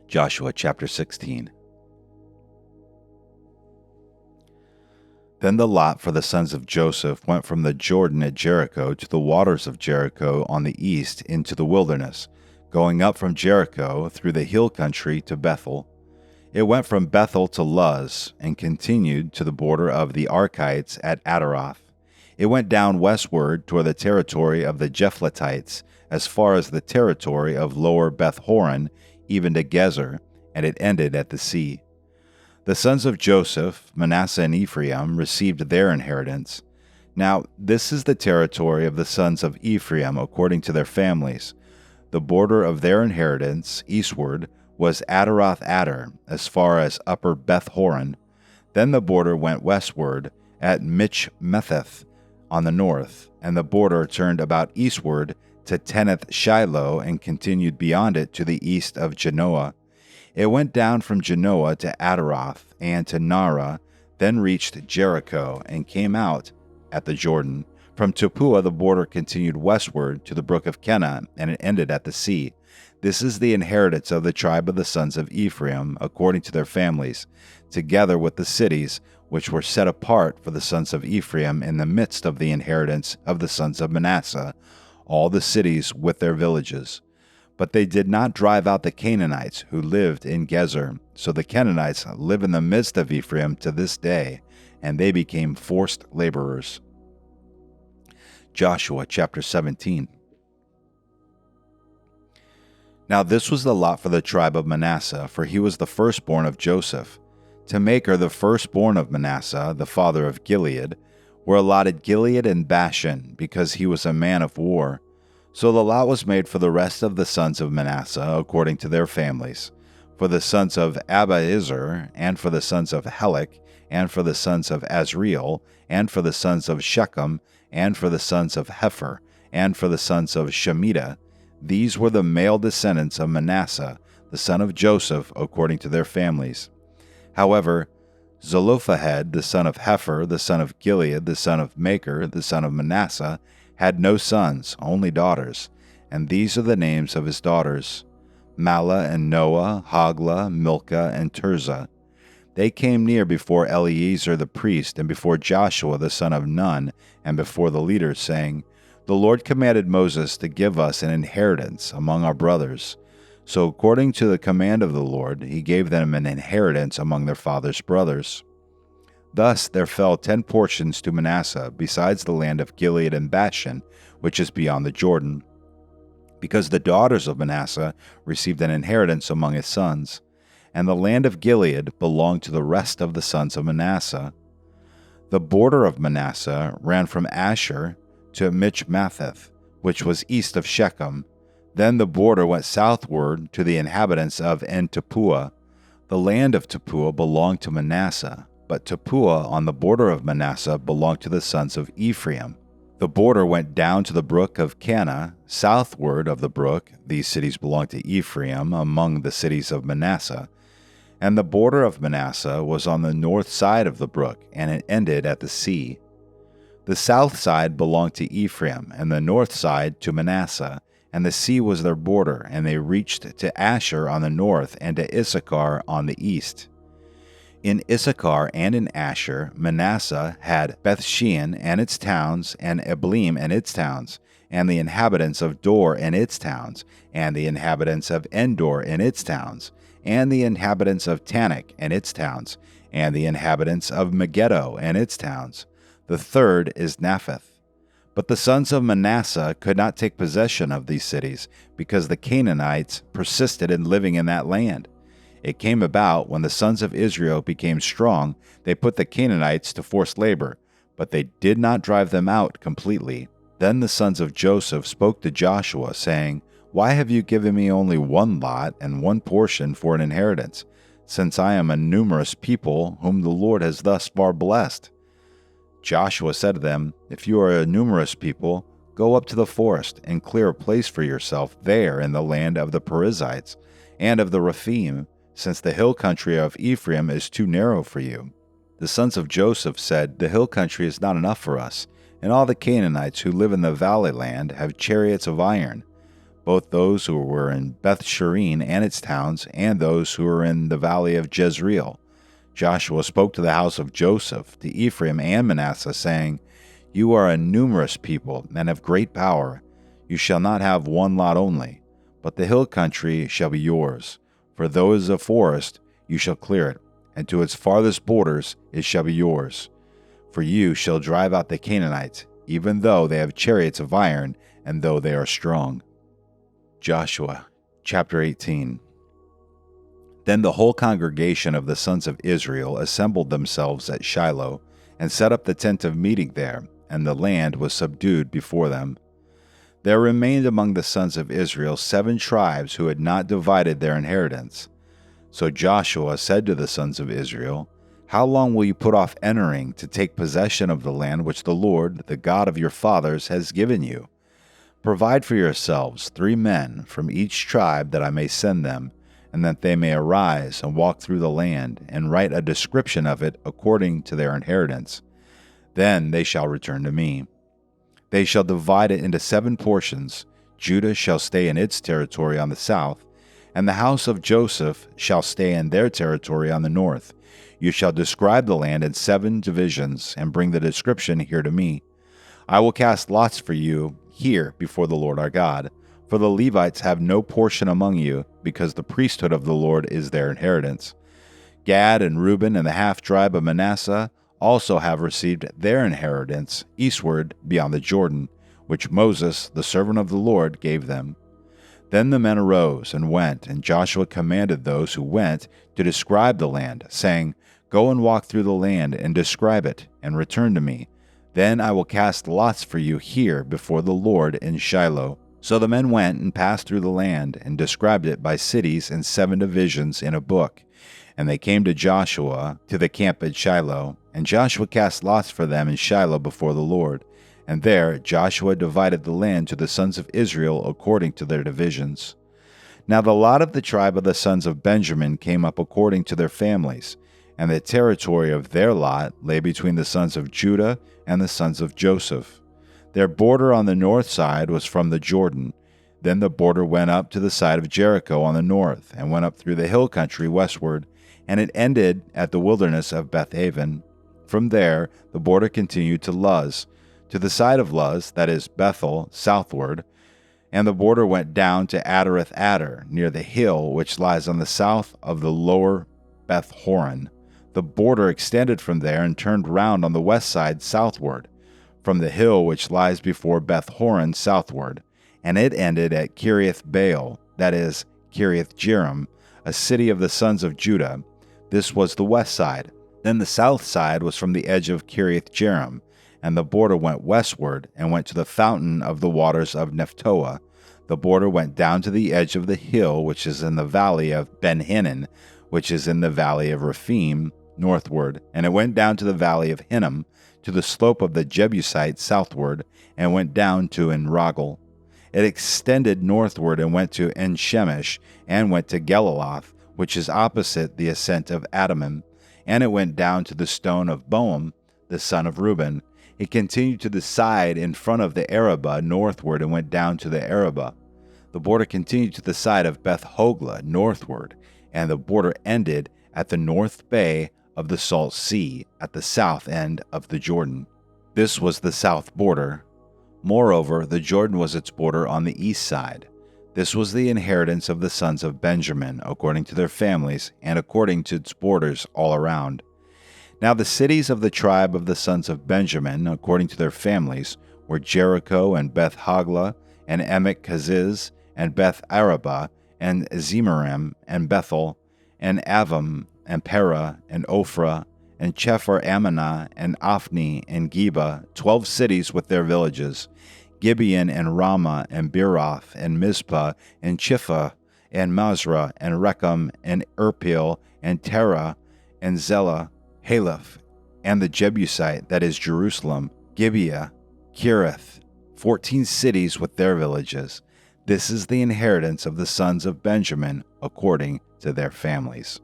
Joshua chapter 16. Then the lot for the sons of Joseph went from the Jordan at Jericho to the waters of Jericho on the east into the wilderness, going up from Jericho through the hill country to Bethel. It went from Bethel to Luz, and continued to the border of the Archites at Adaroth. It went down westward toward the territory of the Japhletites, as far as the territory of lower Beth-horon, even to Gezer, and it ended at the sea. The sons of Joseph, Manasseh and Ephraim, received their inheritance. Now this is the territory of the sons of Ephraim according to their families. The border of their inheritance, eastward, was Adaroth Adar, as far as upper Beth-horon. Then the border went westward at Michmetheth on the north, and the border turned about eastward to Teneth Shiloh and continued beyond it to the east of Genoa. It went down from Genoa to Adaroth and to Nara, then reached Jericho and came out at the Jordan. From Tappuah the border continued westward to the brook of Kenah, and it ended at the sea. This is the inheritance of the tribe of the sons of Ephraim, according to their families, together with the cities which were set apart for the sons of Ephraim in the midst of the inheritance of the sons of Manasseh, all the cities with their villages. But they did not drive out the Canaanites who lived in Gezer, so the Canaanites live in the midst of Ephraim to this day, and they became forced laborers. Joshua chapter 17. Now this was the lot for the tribe of Manasseh, for he was the firstborn of Joseph. To Machir, the firstborn of Manasseh, the father of Gilead, were allotted Gilead and Bashan, because he was a man of war. So the lot was made for the rest of the sons of Manasseh, according to their families, for the sons of Abiezer, and for the sons of Helek, and for the sons of Azriel, and for the sons of Shechem, and for the sons of Hepher, and for the sons of Shemida. These were the male descendants of Manasseh, the son of Joseph, according to their families. However, Zelophehad, the son of Hepher, the son of Gilead, the son of Machir, the son of Manasseh, had no sons, only daughters, and these are the names of his daughters: Mahlah and Noah, Hoglah, Milcah, and Tirzah. They came near before Eleazar the priest, and before Joshua the son of Nun, and before the leaders, saying, The Lord commanded Moses to give us an inheritance among our brothers. So according to the command of the Lord, he gave them an inheritance among their father's brothers. Thus there fell 10 portions to Manasseh, besides the land of Gilead and Bashan, which is beyond the Jordan, because the daughters of Manasseh received an inheritance among his sons, and the land of Gilead belonged to the rest of the sons of Manasseh. The border of Manasseh ran from Asher to Michmetheth, which was east of Shechem. Then the border went southward to the inhabitants of En-Tappuah. The land of Tappuah belonged to Manasseh, but Tappuah on the border of Manasseh belonged to the sons of Ephraim. The border went down to the brook of Kenah. Southward of the brook, these cities belonged to Ephraim among the cities of Manasseh. And the border of Manasseh was on the north side of the brook, and it ended at the sea. The south side belonged to Ephraim, and the north side to Manasseh, and the sea was their border, and they reached to Asher on the north and to Issachar on the east. In Issachar and in Asher, Manasseh had Bethshean and its towns, and Eblim and its towns, and the inhabitants of Dor and its towns, and the inhabitants of Endor and its towns, and the inhabitants of Tanakh and its towns, and the inhabitants of Megiddo and its towns. The third is Naphath. But the sons of Manasseh could not take possession of these cities, because the Canaanites persisted in living in that land. It came about, when the sons of Israel became strong, they put the Canaanites to forced labor, but they did not drive them out completely. Then the sons of Joseph spoke to Joshua, saying, Why have you given me only one lot and one portion for an inheritance, since I am a numerous people whom the Lord has thus far blessed? Joshua said to them, If you are a numerous people, go up to the forest and clear a place for yourself there in the land of the Perizzites and of the Rephaim, since the hill country of Ephraim is too narrow for you. The sons of Joseph said, The hill country is not enough for us, and all the Canaanites who live in the valley land have chariots of iron. both those who were in Beth Shean and its towns, and those who were in the valley of Jezreel. Joshua spoke to the house of Joseph, to Ephraim and Manasseh, saying, You are a numerous people and have great power. You shall not have one lot only, but the hill country shall be yours. For though it is a forest, you shall clear it, and to its farthest borders it shall be yours. For you shall drive out the Canaanites, even though they have chariots of iron, and though they are strong. Joshua chapter 18. Then the whole congregation of the sons of Israel assembled themselves at Shiloh, and set up the tent of meeting there, and the land was subdued before them. There remained among the sons of Israel 7 tribes who had not divided their inheritance. So Joshua said to the sons of Israel, How long will you put off entering to take possession of the land which the Lord, the God of your fathers, has given you? Provide for yourselves 3 men from each tribe, that I may send them, and that they may arise and walk through the land, and write a description of it according to their inheritance. Then they shall return to me. They shall divide it into 7 portions. Judah shall stay in its territory on the south, and the house of Joseph shall stay in their territory on the north. You shall describe the land in 7 divisions, and bring the description here to me. I will cast lots for you here before the Lord our God. For the Levites have no portion among you, because the priesthood of the Lord is their inheritance. Gad and Reuben and the half-tribe of Manasseh also have received their inheritance eastward beyond the Jordan, which Moses, the servant of the Lord, gave them. Then the men arose and went, and Joshua commanded those who went to describe the land, saying, Go and walk through the land and describe it, and return to me. Then I will cast lots for you here before the Lord in Shiloh. So the men went and passed through the land, and described it by cities in 7 divisions in a book. And they came to Joshua to the camp at Shiloh, and Joshua cast lots for them in Shiloh before the Lord. And there Joshua divided the land to the sons of Israel according to their divisions. Now the lot of the tribe of the sons of Benjamin came up according to their families, and the territory of their lot lay between the sons of Judah and the sons of Joseph. Their border on the north side was from the Jordan. Then the border went up to the side of Jericho on the north, and went up through the hill country westward, and it ended at the wilderness of Bethaven. From there the border continued to Luz, to the side of Luz, that is Bethel, southward, and the border went down to Adareth Adar, near the hill which lies on the south of the lower Beth Horon. The border extended from there and turned round on the west side southward, from the hill which lies before Beth Horon southward, and it ended at Kiriath Baal, that is, Kiriath Jearim, a city of the sons of Judah. This was the west side. Then the south side was from the edge of Kiriath Jearim, and the border went westward, and went to the fountain of the waters of Nephtoah. The border went down to the edge of the hill which is in the valley of Ben Hinnom, which is in the valley of Rephaim, northward, and it went down to the valley of Hinnom, to the slope of the Jebusites southward, and went down to En-Rogel. It extended northward and went to En-Shemesh, and went to Geliloth, which is opposite the ascent of Adamim, and it went down to the stone of Boam, the son of Reuben. It continued to the side in front of the Arabah northward, and went down to the Arabah. The border continued to the side of Beth Hoglah northward, and the border ended at the north bay of the Salt Sea, at the south end of the Jordan. This was the south border. Moreover, the Jordan was its border on the east side. This was the inheritance of the sons of Benjamin, according to their families, and according to its borders all around. Now the cities of the tribe of the sons of Benjamin, according to their families, were Jericho, and Beth Hoglah, and Emek Keziz, and Beth Arabah, and Zemarim, and Bethel, and Avim, and Perah, and Ophrah, and Chephar Ammonah, and Ophni, and Geba, 12 cities with their villages, Gibeon, and Ramah, and Beeroth, and Mizpah, and Chiphah, and Masrah, and Rechem, and Irpil, and Terah, and Zelah, Haleph, and the Jebusite, that is Jerusalem, Gibeah, Kirith, 14 cities with their villages. This is the inheritance of the sons of Benjamin according to their families.